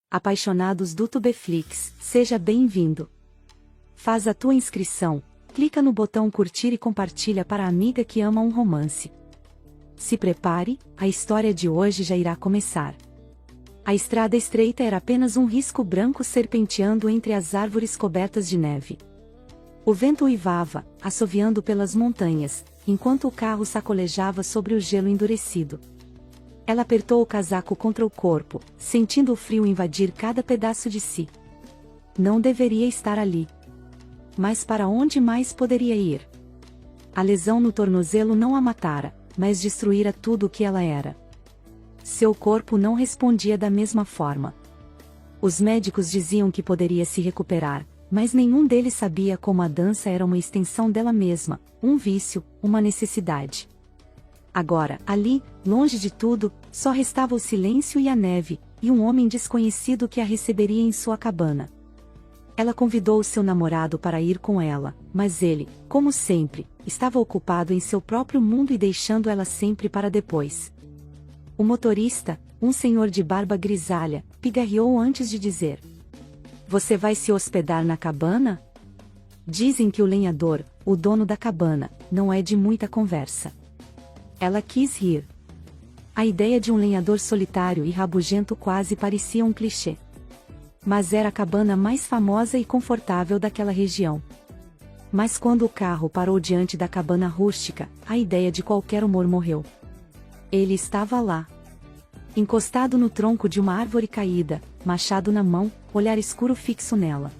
Apaixonados do Tubeflix, seja bem-vindo. Faz a tua inscrição, clica no botão curtir e compartilha para a amiga que ama um romance. Se prepare, a história de hoje já irá começar. A estrada estreita era apenas um risco branco serpenteando entre as árvores cobertas de neve. O vento uivava, assoviando pelas montanhas, enquanto o carro sacolejava sobre o gelo endurecido. Ela apertou o casaco contra o corpo, sentindo o frio invadir cada pedaço de si. Não deveria estar ali. Mas para onde mais poderia ir? A lesão no tornozelo não a matara, mas destruíra tudo o que ela era. Seu corpo não respondia da mesma forma. Os médicos diziam que poderia se recuperar, mas nenhum deles sabia como a dança era uma extensão dela mesma, um vício, uma necessidade. Agora, ali, longe de tudo, só restava o silêncio e a neve, e um homem desconhecido que a receberia em sua cabana. Ela convidou seu namorado para ir com ela, mas ele, como sempre, estava ocupado em seu próprio mundo e deixando ela sempre para depois. O motorista, um senhor de barba grisalha, pigarreou antes de dizer: "Você vai se hospedar na cabana?" Dizem que o lenhador, o dono da cabana, não é de muita conversa. Ela quis rir. A ideia de um lenhador solitário e rabugento quase parecia um clichê. Mas era a cabana mais famosa e confortável daquela região. Mas quando o carro parou diante da cabana rústica, a ideia de qualquer humor morreu. Ele estava lá. Encostado no tronco de uma árvore caída, machado na mão, olhar escuro fixo nela.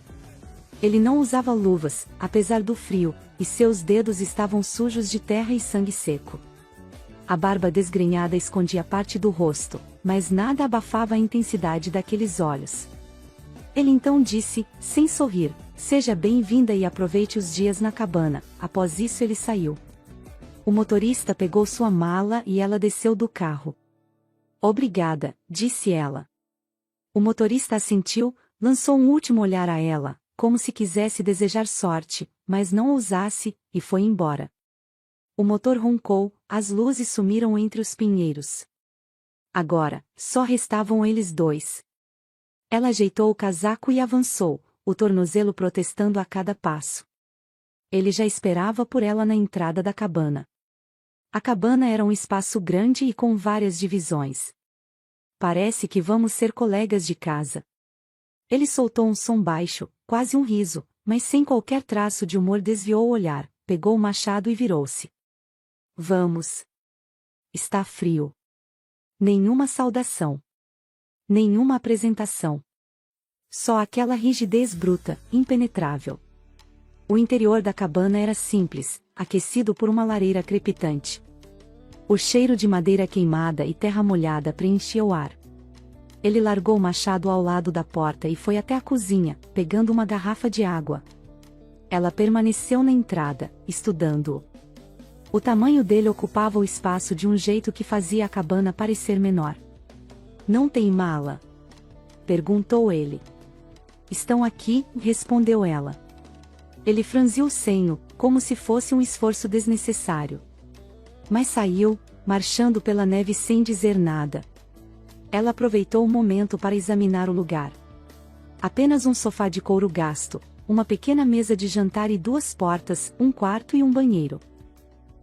Ele não usava luvas, apesar do frio, e seus dedos estavam sujos de terra e sangue seco. A barba desgrenhada escondia parte do rosto, mas nada abafava a intensidade daqueles olhos. Ele então disse, sem sorrir: "Seja bem-vinda e aproveite os dias na cabana." Após isso ele saiu. O motorista pegou sua mala e ela desceu do carro. "Obrigada", disse ela. O motorista assentiu, lançou um último olhar a ela, como se quisesse desejar sorte, mas não ousasse, e foi embora. O motor roncou, as luzes sumiram entre os pinheiros. Agora, só restavam eles dois. Ela ajeitou o casaco e avançou, o tornozelo protestando a cada passo. Ele já esperava por ela na entrada da cabana. A cabana era um espaço grande e com várias divisões. "Parece que vamos ser colegas de casa." Ele soltou um som baixo, quase um riso, mas sem qualquer traço de humor desviou o olhar, pegou o machado e virou-se. "Vamos." Está frio. Nenhuma saudação. Nenhuma apresentação. Só aquela rigidez bruta, impenetrável. O interior da cabana era simples, aquecido por uma lareira crepitante. O cheiro de madeira queimada e terra molhada preenchia o ar. Ele largou o machado ao lado da porta e foi até a cozinha, pegando uma garrafa de água. Ela permaneceu na entrada, estudando-o. O tamanho dele ocupava o espaço de um jeito que fazia a cabana parecer menor. "Não tem mala?" perguntou ele. "Estão aqui", respondeu ela. Ele franziu o senho, como se fosse um esforço desnecessário. Mas saiu, marchando pela neve sem dizer nada. Ela aproveitou o momento para examinar o lugar. Apenas um sofá de couro gasto, uma pequena mesa de jantar e duas portas, um quarto e um banheiro.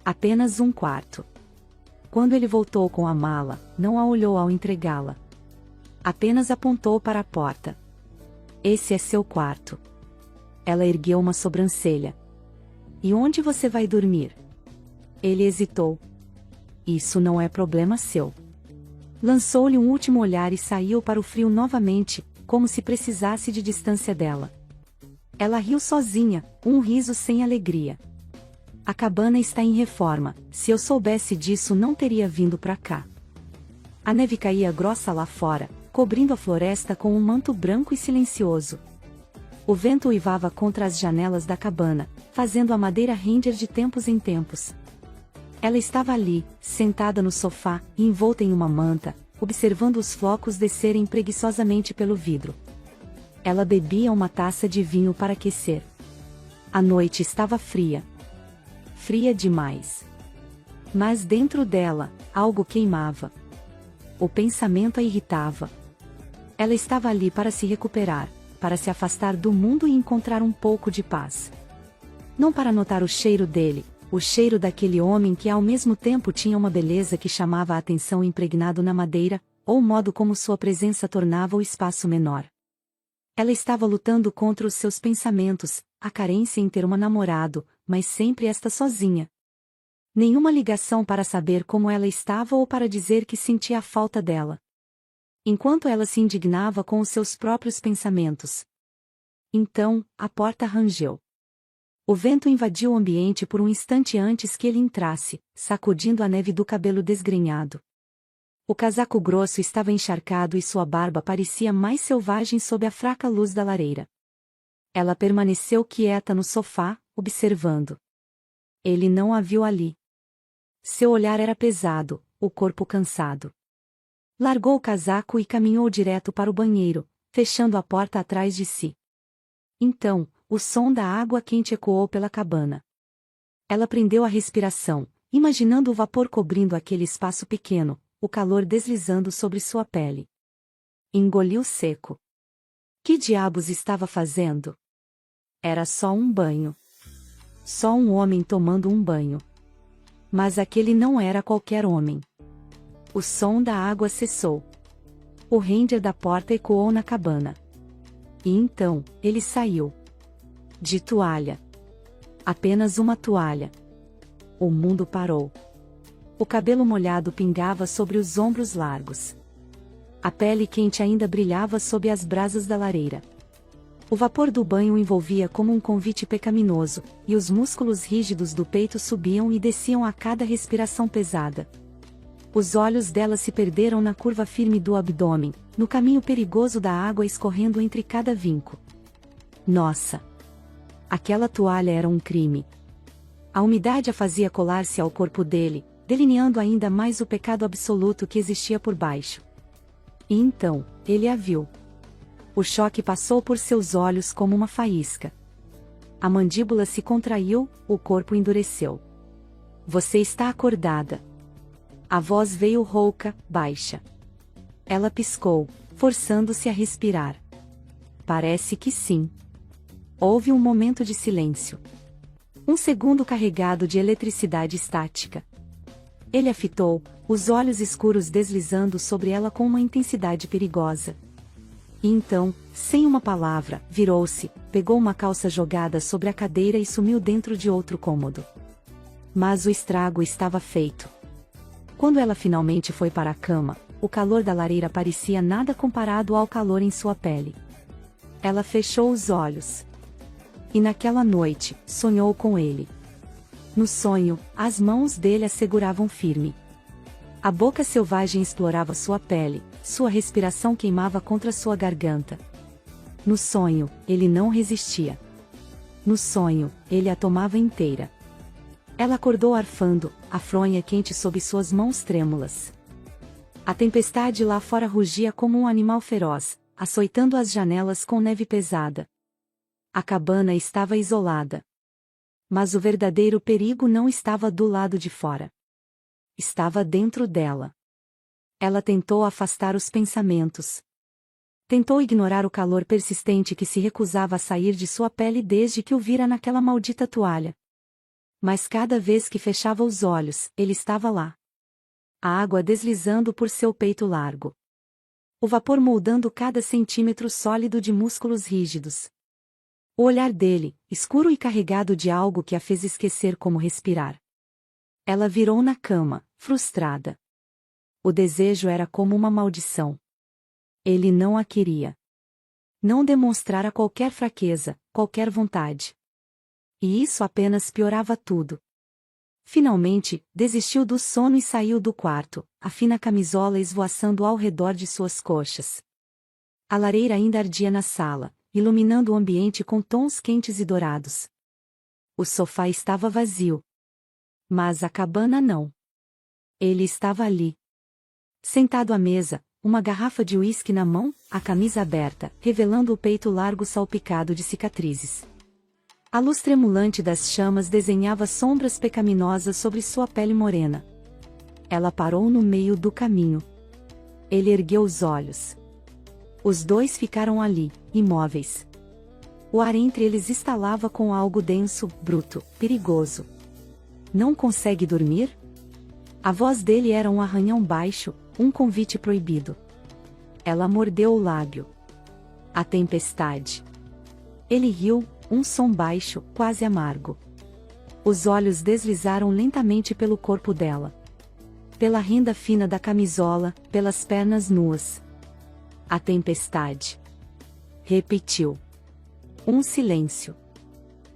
Apenas um quarto. Quando ele voltou com a mala, não a olhou ao entregá-la. Apenas apontou para a porta. "Esse é seu quarto." Ela ergueu uma sobrancelha. "E onde você vai dormir?" Ele hesitou. "Isso não é problema seu." Lançou-lhe um último olhar e saiu para o frio novamente, como se precisasse de distância dela. Ela riu sozinha, um riso sem alegria. "A cabana está em reforma, se eu soubesse disso não teria vindo pra cá." A neve caía grossa lá fora, cobrindo a floresta com um manto branco e silencioso. O vento uivava contra as janelas da cabana, fazendo a madeira render de tempos em tempos. Ela estava ali, sentada no sofá, envolta em uma manta, observando os flocos descerem preguiçosamente pelo vidro. Ela bebia uma taça de vinho para aquecer. A noite estava fria. Fria demais. Mas dentro dela, algo queimava. O pensamento a irritava. Ela estava ali para se recuperar, para se afastar do mundo e encontrar um pouco de paz. Não para notar o cheiro dele, o cheiro daquele homem que ao mesmo tempo tinha uma beleza que chamava a atenção impregnado na madeira, ou o modo como sua presença tornava o espaço menor. Ela estava lutando contra os seus pensamentos, a carência em ter uma namorado, mas sempre esta sozinha. Nenhuma ligação para saber como ela estava ou para dizer que sentia a falta dela. Enquanto ela se indignava com os seus próprios pensamentos. Então, a porta rangeu. O vento invadiu o ambiente por um instante antes que ele entrasse, sacudindo a neve do cabelo desgrenhado. O casaco grosso estava encharcado e sua barba parecia mais selvagem sob a fraca luz da lareira. Ela permaneceu quieta no sofá, observando. Ele não a viu ali. Seu olhar era pesado, o corpo cansado. Largou o casaco e caminhou direto para o banheiro, fechando a porta atrás de si. Então, o som da água quente ecoou pela cabana. Ela prendeu a respiração, imaginando o vapor cobrindo aquele espaço pequeno, o calor deslizando sobre sua pele. Engoliu seco. Que diabos estava fazendo? Era só um banho. Só um homem tomando um banho. Mas aquele não era qualquer homem. O som da água cessou. O render da porta ecoou na cabana. E então, ele saiu. De toalha. Apenas uma toalha. O mundo parou. O cabelo molhado pingava sobre os ombros largos. A pele quente ainda brilhava sob as brasas da lareira. O vapor do banho o envolvia como um convite pecaminoso, e os músculos rígidos do peito subiam e desciam a cada respiração pesada. Os olhos dela se perderam na curva firme do abdômen, no caminho perigoso da água escorrendo entre cada vinco. Nossa! Aquela toalha era um crime. A umidade a fazia colar-se ao corpo dele, delineando ainda mais o pecado absoluto que existia por baixo. E então, ele a viu. O choque passou por seus olhos como uma faísca. A mandíbula se contraiu, o corpo endureceu. Você está acordada. A voz veio rouca, baixa. Ela piscou, forçando-se a respirar. Parece que sim. Houve um momento de silêncio. Um segundo carregado de eletricidade estática. Ele a fitou, os olhos escuros deslizando sobre ela com uma intensidade perigosa. E então, sem uma palavra, virou-se, pegou uma calça jogada sobre a cadeira e sumiu dentro de outro cômodo. Mas o estrago estava feito. Quando ela finalmente foi para a cama, o calor da lareira parecia nada comparado ao calor em sua pele. Ela fechou os olhos. E naquela noite, sonhou com ele. No sonho, as mãos dele a seguravam firme. A boca selvagem explorava sua pele, sua respiração queimava contra sua garganta. No sonho, ele não resistia. No sonho, ele a tomava inteira. Ela acordou arfando, a fronha quente sob suas mãos trêmulas. A tempestade lá fora rugia como um animal feroz, açoitando as janelas com neve pesada. A cabana estava isolada. Mas o verdadeiro perigo não estava do lado de fora. Estava dentro dela. Ela tentou afastar os pensamentos. Tentou ignorar o calor persistente que se recusava a sair de sua pele desde que o vira naquela maldita toalha. Mas cada vez que fechava os olhos, ele estava lá. A água deslizando por seu peito largo. O vapor moldando cada centímetro sólido de músculos rígidos. O olhar dele, escuro e carregado de algo que a fez esquecer como respirar. Ela virou na cama, frustrada. O desejo era como uma maldição. Ele não a queria. Não demonstrara qualquer fraqueza, qualquer vontade. E isso apenas piorava tudo. Finalmente, desistiu do sono e saiu do quarto, a fina camisola esvoaçando ao redor de suas coxas. A lareira ainda ardia na sala, iluminando o ambiente com tons quentes e dourados. O sofá estava vazio. Mas a cabana não. Ele estava ali. Sentado à mesa, uma garrafa de uísque na mão, a camisa aberta, revelando o peito largo salpicado de cicatrizes. A luz tremulante das chamas desenhava sombras pecaminosas sobre sua pele morena. Ela parou no meio do caminho. Ele ergueu os olhos. Os dois ficaram ali, imóveis. O ar entre eles estalava com algo denso, bruto, perigoso. Não consegue dormir? A voz dele era um arranhão baixo, um convite proibido. Ela mordeu o lábio. A tempestade. Ele riu, um som baixo, quase amargo. Os olhos deslizaram lentamente pelo corpo dela. Pela renda fina da camisola, pelas pernas nuas. A tempestade. Repetiu. Um silêncio.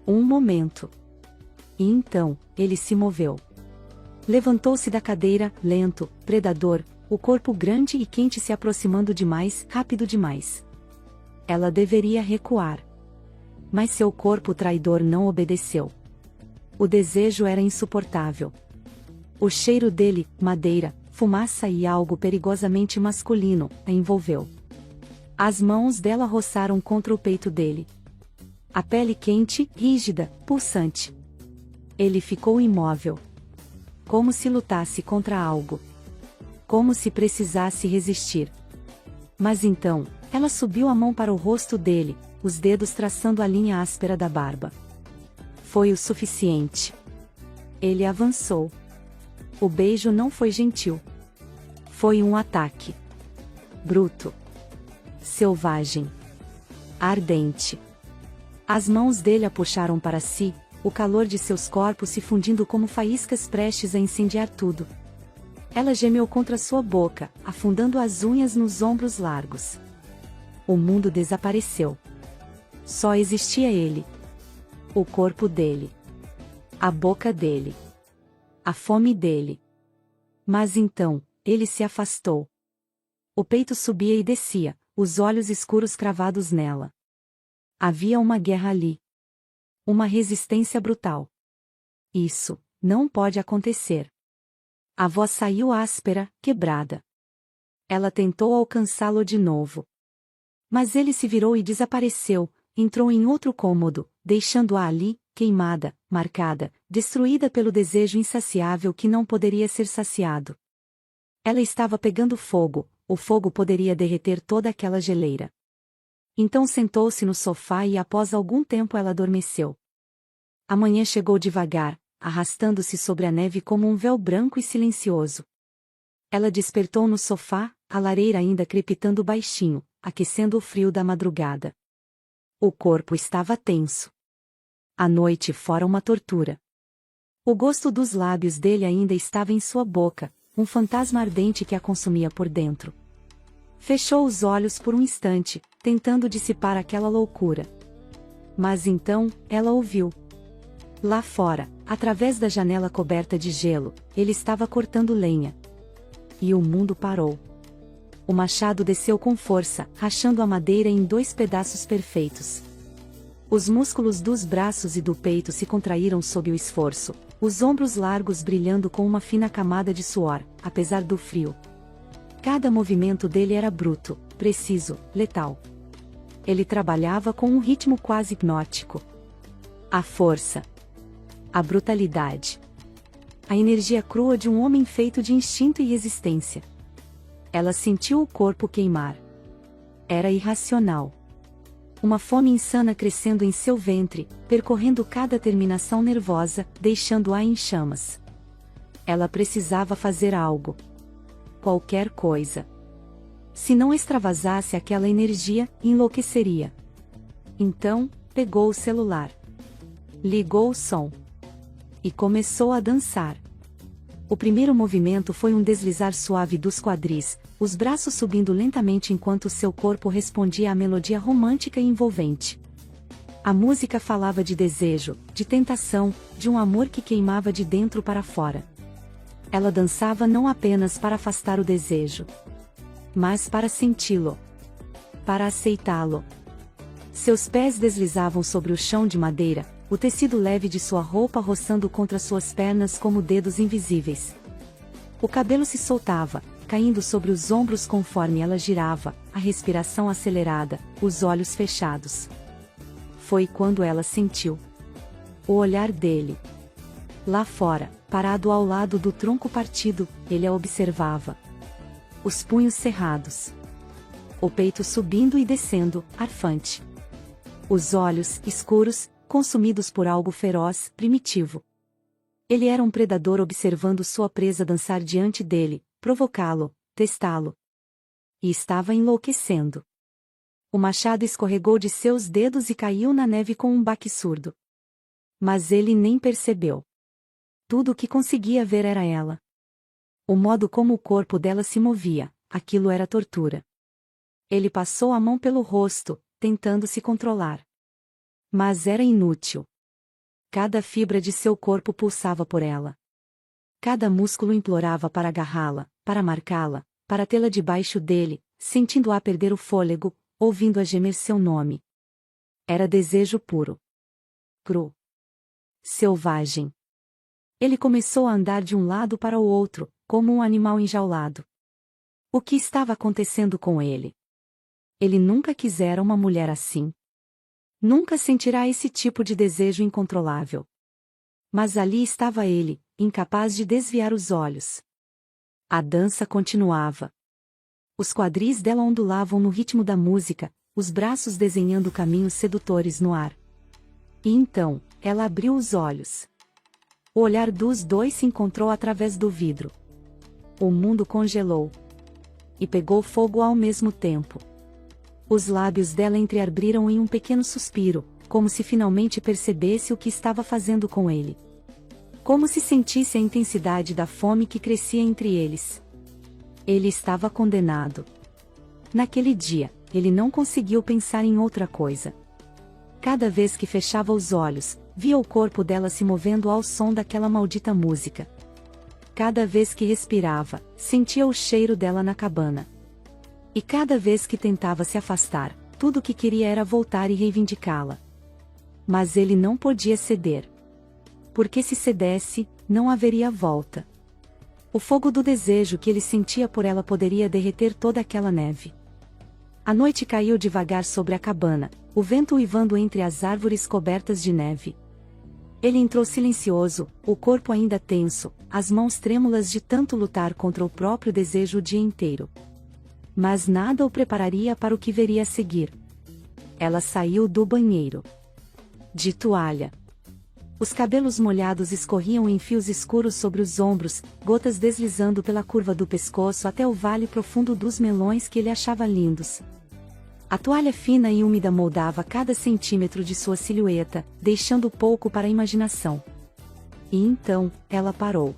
Um momento. E então, ele se moveu. Levantou-se da cadeira, lento, predador, o corpo grande e quente se aproximando demais, rápido demais. Ela deveria recuar. Mas seu corpo traidor não obedeceu. O desejo era insuportável. O cheiro dele, madeira, fumaça e algo perigosamente masculino, a envolveu. As mãos dela roçaram contra o peito dele. A pele quente, rígida, pulsante. Ele ficou imóvel. Como se lutasse contra algo. Como se precisasse resistir. Mas então, ela subiu a mão para o rosto dele, os dedos traçando a linha áspera da barba. Foi o suficiente. Ele avançou. O beijo não foi gentil. Foi um ataque. Bruto. Selvagem. Ardente. As mãos dele a puxaram para si, o calor de seus corpos se fundindo como faíscas prestes a incendiar tudo. Ela gemeu contra sua boca, afundando as unhas nos ombros largos. O mundo desapareceu. Só existia ele. O corpo dele. A boca dele. A fome dele. Mas então, ele se afastou. O peito subia e descia, os olhos escuros cravados nela. Havia uma guerra ali. Uma resistência brutal. Isso não pode acontecer. A voz saiu áspera, quebrada. Ela tentou alcançá-lo de novo. Mas ele se virou e desapareceu, entrou em outro cômodo, deixando-a ali, queimada, marcada, destruída pelo desejo insaciável que não poderia ser saciado. Ela estava pegando fogo, o fogo poderia derreter toda aquela geleira. Então sentou-se no sofá e após algum tempo ela adormeceu. A manhã chegou devagar, arrastando-se sobre a neve como um véu branco e silencioso. Ela despertou no sofá, a lareira ainda crepitando baixinho, aquecendo o frio da madrugada. O corpo estava tenso. A noite fora uma tortura. O gosto dos lábios dele ainda estava em sua boca, um fantasma ardente que a consumia por dentro. Fechou os olhos por um instante, tentando dissipar aquela loucura. Mas então, ela ouviu. Lá fora, através da janela coberta de gelo, ele estava cortando lenha. E o mundo parou. O machado desceu com força, rachando a madeira em 2 pedaços perfeitos. Os músculos dos braços e do peito se contraíram sob o esforço, os ombros largos brilhando com uma fina camada de suor, apesar do frio. Cada movimento dele era bruto, preciso, letal. Ele trabalhava com um ritmo quase hipnótico. A força. A brutalidade. A energia crua de um homem feito de instinto e resistência. Ela sentiu o corpo queimar. Era irracional. Uma fome insana crescendo em seu ventre, percorrendo cada terminação nervosa, deixando-a em chamas. Ela precisava fazer algo. Qualquer coisa. Se não extravasasse aquela energia, enlouqueceria. Então, pegou o celular. Ligou o som. E começou a dançar. O primeiro movimento foi um deslizar suave dos quadris, os braços subindo lentamente enquanto seu corpo respondia à melodia romântica e envolvente. A música falava de desejo, de tentação, de um amor que queimava de dentro para fora. Ela dançava não apenas para afastar o desejo, mas para senti-lo, para aceitá-lo. Seus pés deslizavam sobre o chão de madeira, o tecido leve de sua roupa roçando contra suas pernas como dedos invisíveis. O cabelo se soltava, caindo sobre os ombros conforme ela girava, a respiração acelerada, os olhos fechados. Foi quando ela sentiu o olhar dele. Lá fora, parado ao lado do tronco partido, ele a observava. Os punhos cerrados. o peito subindo e descendo, arfante. Os olhos, escuros, consumidos por algo feroz, primitivo. Ele era um predador observando sua presa dançar diante dele, provocá-lo, testá-lo. E estava enlouquecendo. O machado escorregou de seus dedos e caiu na neve com um baque surdo. Mas ele nem percebeu. Tudo o que conseguia ver era ela. O modo como o corpo dela se movia, aquilo era tortura. Ele passou a mão pelo rosto, tentando se controlar. Mas era inútil. Cada fibra de seu corpo pulsava por ela. Cada músculo implorava para agarrá-la, para marcá-la, para tê-la debaixo dele, sentindo-a perder o fôlego, ouvindo-a gemer seu nome. Era desejo puro. Cru. Selvagem. Ele começou a andar de um lado para o outro, como um animal enjaulado. O que estava acontecendo com ele? Ele nunca quisera uma mulher assim. Nunca sentirá esse tipo de desejo incontrolável. Mas ali estava ele, incapaz de desviar os olhos. A dança continuava. Os quadris dela ondulavam no ritmo da música, os braços desenhando caminhos sedutores no ar. E então, ela abriu os olhos. O olhar dos dois se encontrou através do vidro. O mundo congelou. E pegou fogo ao mesmo tempo. Os lábios dela entreabriram em um pequeno suspiro, como se finalmente percebesse o que estava fazendo com ele. Como se sentisse a intensidade da fome que crescia entre eles. Ele estava condenado. Naquele dia, ele não conseguiu pensar em outra coisa. Cada vez que fechava os olhos, via o corpo dela se movendo ao som daquela maldita música. Cada vez que respirava, sentia o cheiro dela na cabana. E cada vez que tentava se afastar, tudo o que queria era voltar e reivindicá-la. Mas ele não podia ceder. Porque se cedesse, não haveria volta. O fogo do desejo que ele sentia por ela poderia derreter toda aquela neve. A noite caiu devagar sobre a cabana, o vento uivando entre as árvores cobertas de neve. Ele entrou silencioso, o corpo ainda tenso, as mãos trêmulas de tanto lutar contra o próprio desejo o dia inteiro. Mas nada o prepararia para o que veria a seguir. Ela saiu do banheiro. De toalha. Os cabelos molhados escorriam em fios escuros sobre os ombros, gotas deslizando pela curva do pescoço até o vale profundo dos melões que ele achava lindos. A toalha fina e úmida moldava cada centímetro de sua silhueta, deixando pouco para a imaginação. E então, ela parou.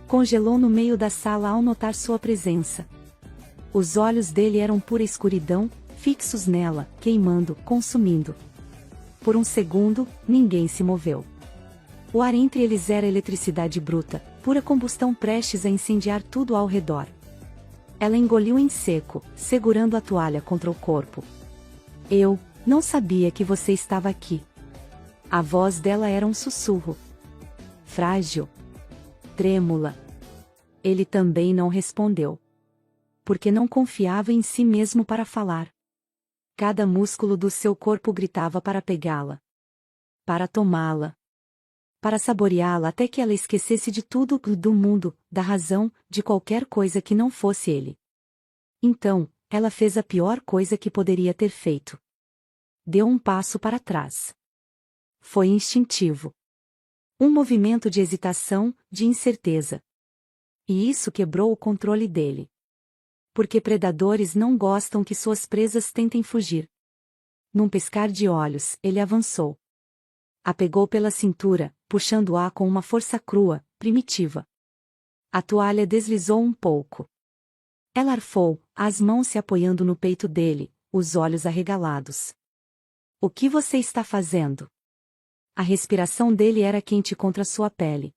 Congelou no meio da sala ao notar sua presença. Os olhos dele eram pura escuridão, fixos nela, queimando, consumindo. Por um segundo, ninguém se moveu. O ar entre eles era eletricidade bruta, pura combustão prestes a incendiar tudo ao redor. Ela engoliu em seco, segurando a toalha contra o corpo. Eu não sabia que você estava aqui. A voz dela era um sussurro. Frágil. Trêmula. Ele também não respondeu. Porque não confiava em si mesmo para falar. Cada músculo do seu corpo gritava para pegá-la. Para tomá-la. Para saboreá-la até que ela esquecesse de tudo do mundo, da razão, de qualquer coisa que não fosse ele. Então, ela fez a pior coisa que poderia ter feito. Deu um passo para trás. Foi instintivo. Um movimento de hesitação, de incerteza. E isso quebrou o controle dele. Porque predadores não gostam que suas presas tentem fugir. Num piscar de olhos, ele avançou. A pegou pela cintura, puxando-a com uma força crua, primitiva. A toalha deslizou um pouco. Ela arfou, as mãos se apoiando no peito dele, os olhos arregalados. O que você está fazendo? A respiração dele era quente contra sua pele.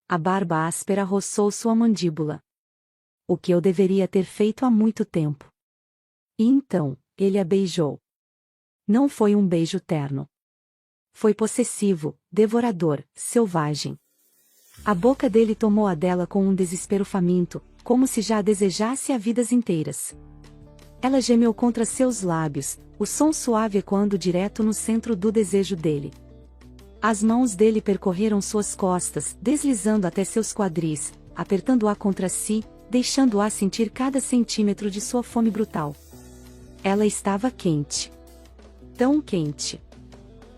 A barba áspera roçou sua mandíbula. O que eu deveria ter feito há muito tempo. E então, ele a beijou. Não foi um beijo terno. Foi possessivo, devorador, selvagem. A boca dele tomou a dela com um desespero faminto, como se já a desejasse há vidas inteiras. Ela gemeu contra seus lábios, o som suave ecoando direto no centro do desejo dele. As mãos dele percorreram suas costas, deslizando até seus quadris, apertando-a contra si, deixando-a sentir cada centímetro de sua fome brutal. Ela estava quente. Tão quente.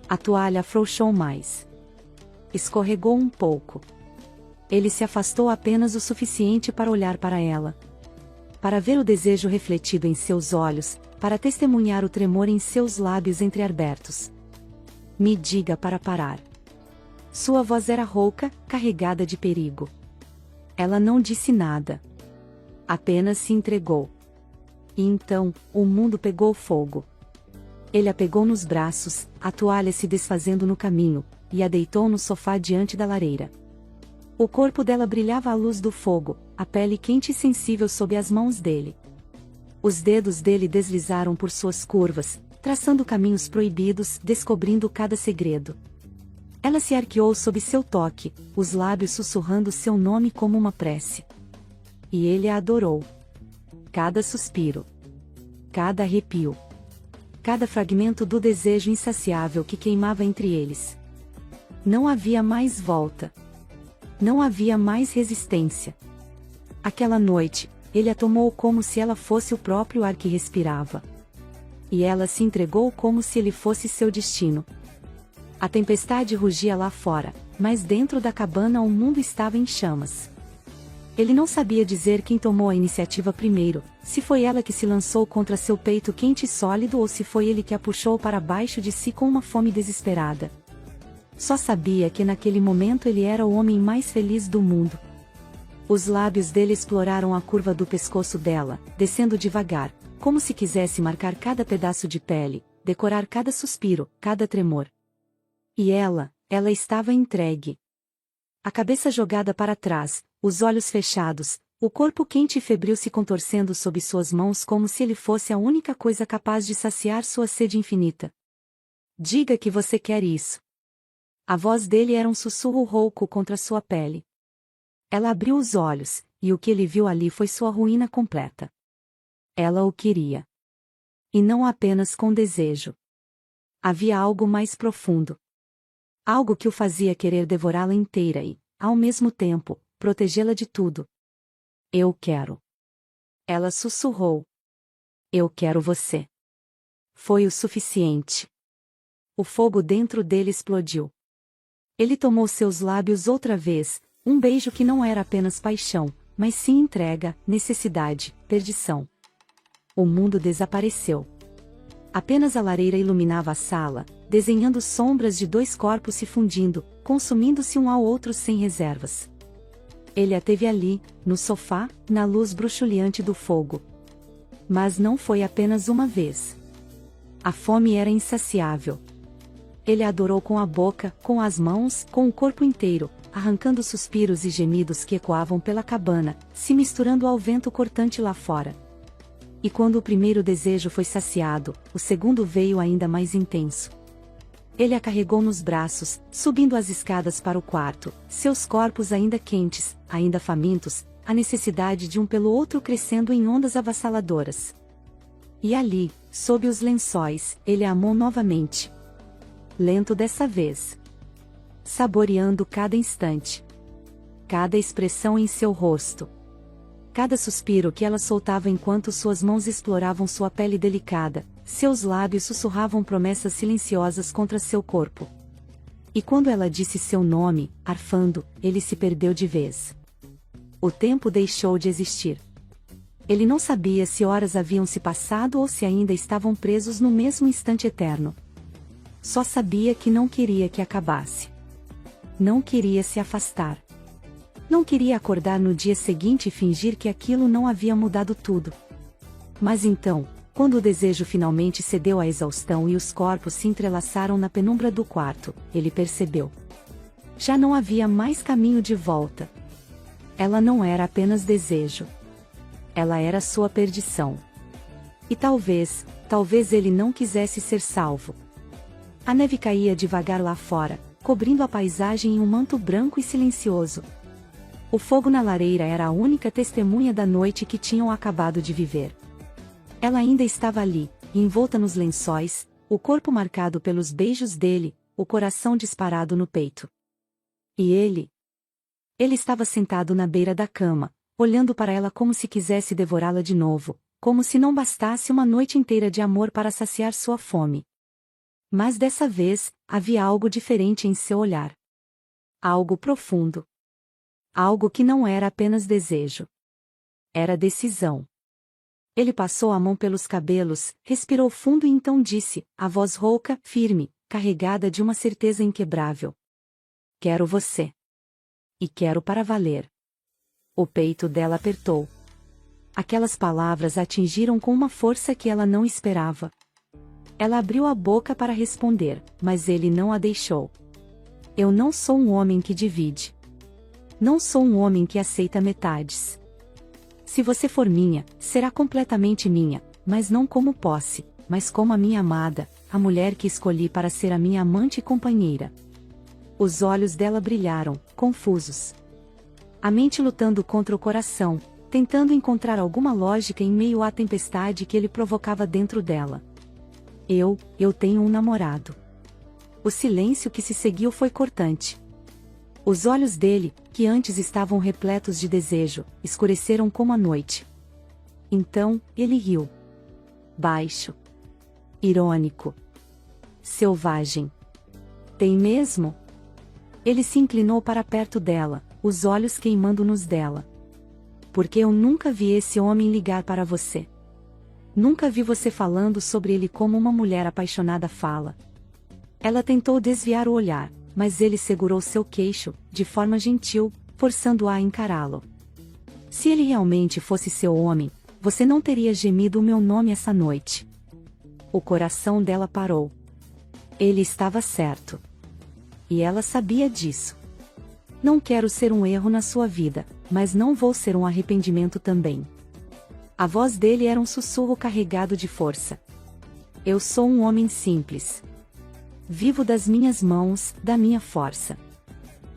A toalha afrouxou mais. Escorregou um pouco. Ele se afastou apenas o suficiente para olhar para ela. Para ver o desejo refletido em seus olhos, para testemunhar o tremor em seus lábios entreabertos. Me diga para parar. Sua voz era rouca, carregada de perigo. Ela não disse nada. Apenas se entregou. E então, o mundo pegou fogo. Ele a pegou nos braços, a toalha se desfazendo no caminho, e a deitou no sofá diante da lareira. O corpo dela brilhava à luz do fogo, a pele quente e sensível sob as mãos dele. Os dedos dele deslizaram por suas curvas, traçando caminhos proibidos, descobrindo cada segredo. Ela se arqueou sob seu toque, os lábios sussurrando seu nome como uma prece. E ele a adorou. Cada suspiro. Cada arrepio. Cada fragmento do desejo insaciável que queimava entre eles. Não havia mais volta. Não havia mais resistência. Aquela noite, ele a tomou como se ela fosse o próprio ar que respirava. E ela se entregou como se ele fosse seu destino. A tempestade rugia lá fora, mas dentro da cabana o mundo estava em chamas. Ele não sabia dizer quem tomou a iniciativa primeiro, se foi ela que se lançou contra seu peito quente e sólido ou se foi ele que a puxou para baixo de si com uma fome desesperada. Só sabia que naquele momento ele era o homem mais feliz do mundo. Os lábios dele exploraram a curva do pescoço dela, descendo devagar, como se quisesse marcar cada pedaço de pele, decorar cada suspiro, cada tremor. E ela estava entregue. A cabeça jogada para trás, os olhos fechados, o corpo quente e febril se contorcendo sob suas mãos como se ele fosse a única coisa capaz de saciar sua sede infinita. Diga que você quer isso. A voz dele era um sussurro rouco contra sua pele. Ela abriu os olhos, e o que ele viu ali foi sua ruína completa. Ela o queria. E não apenas com desejo. Havia algo mais profundo. Algo que o fazia querer devorá-la inteira e, ao mesmo tempo, protegê-la de tudo. Eu quero. Ela sussurrou. Eu quero você. Foi o suficiente. O fogo dentro dele explodiu. Ele tomou seus lábios outra vez, um beijo que não era apenas paixão, mas sim entrega, necessidade, perdição. O mundo desapareceu. Apenas a lareira iluminava a sala, desenhando sombras de dois corpos se fundindo, consumindo-se um ao outro sem reservas. Ele a teve ali, no sofá, na luz bruxuleante do fogo. Mas não foi apenas uma vez. A fome era insaciável. Ele a adorou com a boca, com as mãos, com o corpo inteiro, arrancando suspiros e gemidos que ecoavam pela cabana, se misturando ao vento cortante lá fora. E quando o primeiro desejo foi saciado, o segundo veio ainda mais intenso. Ele a carregou nos braços, subindo as escadas para o quarto, seus corpos ainda quentes, ainda famintos, a necessidade de um pelo outro crescendo em ondas avassaladoras. E ali, sob os lençóis, ele a amou novamente. Lento dessa vez. Saboreando cada instante. Cada expressão em seu rosto. Cada suspiro que ela soltava enquanto suas mãos exploravam sua pele delicada, seus lábios sussurravam promessas silenciosas contra seu corpo. E quando ela disse seu nome, arfando, ele se perdeu de vez. O tempo deixou de existir. Ele não sabia se horas haviam se passado ou se ainda estavam presos no mesmo instante eterno. Só sabia que não queria que acabasse. Não queria se afastar. Não queria acordar no dia seguinte e fingir que aquilo não havia mudado tudo. Mas então, quando o desejo finalmente cedeu à exaustão e os corpos se entrelaçaram na penumbra do quarto, ele percebeu. Já não havia mais caminho de volta. Ela não era apenas desejo. Ela era sua perdição. E talvez ele não quisesse ser salvo. A neve caía devagar lá fora, cobrindo a paisagem em um manto branco e silencioso. O fogo na lareira era a única testemunha da noite que tinham acabado de viver. Ela ainda estava ali, envolta nos lençóis, o corpo marcado pelos beijos dele, o coração disparado no peito. E ele? Ele estava sentado na beira da cama, olhando para ela como se quisesse devorá-la de novo, como se não bastasse uma noite inteira de amor para saciar sua fome. Mas dessa vez, havia algo diferente em seu olhar. Algo profundo. Algo que não era apenas desejo. Era decisão. Ele passou a mão pelos cabelos, respirou fundo e então disse, a voz rouca, firme, carregada de uma certeza inquebrável. Quero você. E quero para valer. O peito dela apertou. Aquelas palavras a atingiram com uma força que ela não esperava. Ela abriu a boca para responder, mas ele não a deixou. Eu não sou um homem que divide. Não sou um homem que aceita metades. Se você for minha, será completamente minha, mas não como posse, mas como a minha amada, a mulher que escolhi para ser a minha amante e companheira. Os olhos dela brilharam, confusos. A mente lutando contra o coração, tentando encontrar alguma lógica em meio à tempestade que ele provocava dentro dela. Eu tenho um namorado. O silêncio que se seguiu foi cortante. Os olhos dele, que antes estavam repletos de desejo, escureceram como a noite. Então, ele riu. Baixo. Irônico. Selvagem. Tem mesmo? Ele se inclinou para perto dela, os olhos queimando nos dela. Porque eu nunca vi esse homem ligar para você. Nunca vi você falando sobre ele como uma mulher apaixonada fala. Ela tentou desviar o olhar, mas ele segurou seu queixo, de forma gentil, forçando-a a encará-lo. Se ele realmente fosse seu homem, você não teria gemido o meu nome essa noite. O coração dela parou. Ele estava certo. E ela sabia disso. Não quero ser um erro na sua vida, mas não vou ser um arrependimento também. A voz dele era um sussurro carregado de força. Eu sou um homem simples. Vivo das minhas mãos, da minha força.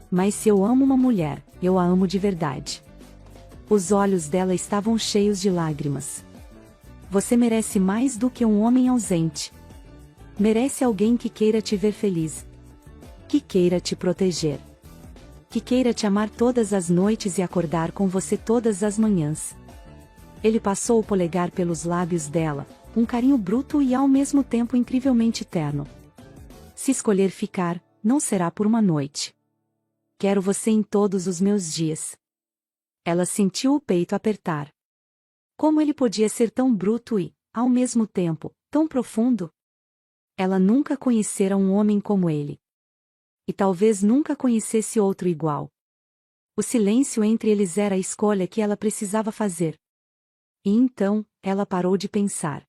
Mas se eu amo uma mulher, eu a amo de verdade. Os olhos dela estavam cheios de lágrimas. Você merece mais do que um homem ausente. Merece alguém que queira te ver feliz. Que queira te proteger. Que queira te amar todas as noites e acordar com você todas as manhãs. Ele passou o polegar pelos lábios dela, um carinho bruto e ao mesmo tempo incrivelmente terno. Se escolher ficar, não será por uma noite. Quero você em todos os meus dias. Ela sentiu o peito apertar. Como ele podia ser tão bruto e, ao mesmo tempo, tão profundo? Ela nunca conhecera um homem como ele. E talvez nunca conhecesse outro igual. O silêncio entre eles era a escolha que ela precisava fazer. E então, ela parou de pensar.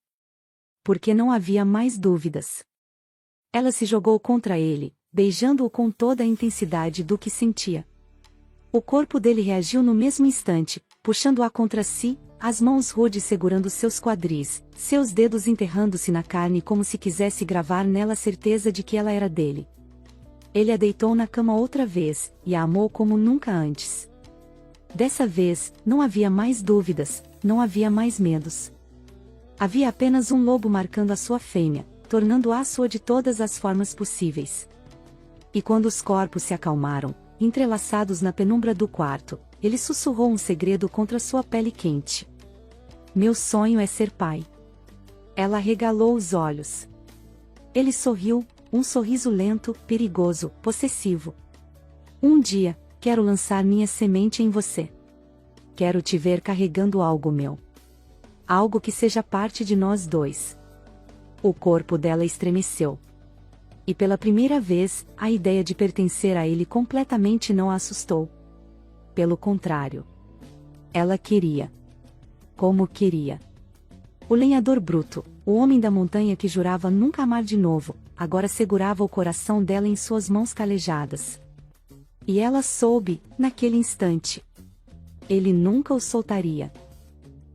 Porque não havia mais dúvidas. Ela se jogou contra ele, beijando-o com toda a intensidade do que sentia. O corpo dele reagiu no mesmo instante, puxando-a contra si, as mãos rudes segurando seus quadris, seus dedos enterrando-se na carne como se quisesse gravar nela a certeza de que ela era dele. Ele a deitou na cama outra vez, e a amou como nunca antes. Dessa vez, não havia mais dúvidas, não havia mais medos. Havia apenas um lobo marcando a sua fêmea, tornando-a sua de todas as formas possíveis. E quando os corpos se acalmaram, entrelaçados na penumbra do quarto, ele sussurrou um segredo contra sua pele quente. Meu sonho é ser pai. Ela arregalou os olhos. Ele sorriu, um sorriso lento, perigoso, possessivo. Um dia, quero lançar minha semente em você. Quero te ver carregando algo meu. Algo que seja parte de nós dois. O corpo dela estremeceu. E pela primeira vez, a ideia de pertencer a ele completamente não a assustou. Pelo contrário. Ela queria. Como queria. O lenhador bruto, o homem da montanha que jurava nunca amar de novo, agora segurava o coração dela em suas mãos calejadas. E ela soube, naquele instante. Ele nunca o soltaria.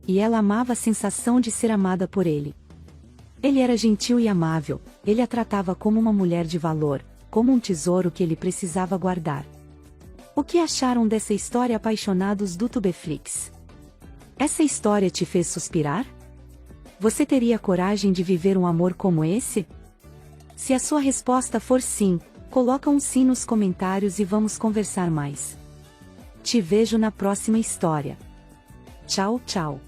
E ela amava a sensação de ser amada por ele. Ele era gentil e amável, ele a tratava como uma mulher de valor, como um tesouro que ele precisava guardar. O que acharam dessa história, apaixonados do Tubeflix? Essa história te fez suspirar? Você teria coragem de viver um amor como esse? Se a sua resposta for sim, coloca um sim nos comentários e vamos conversar mais. Te vejo na próxima história. Tchau, tchau.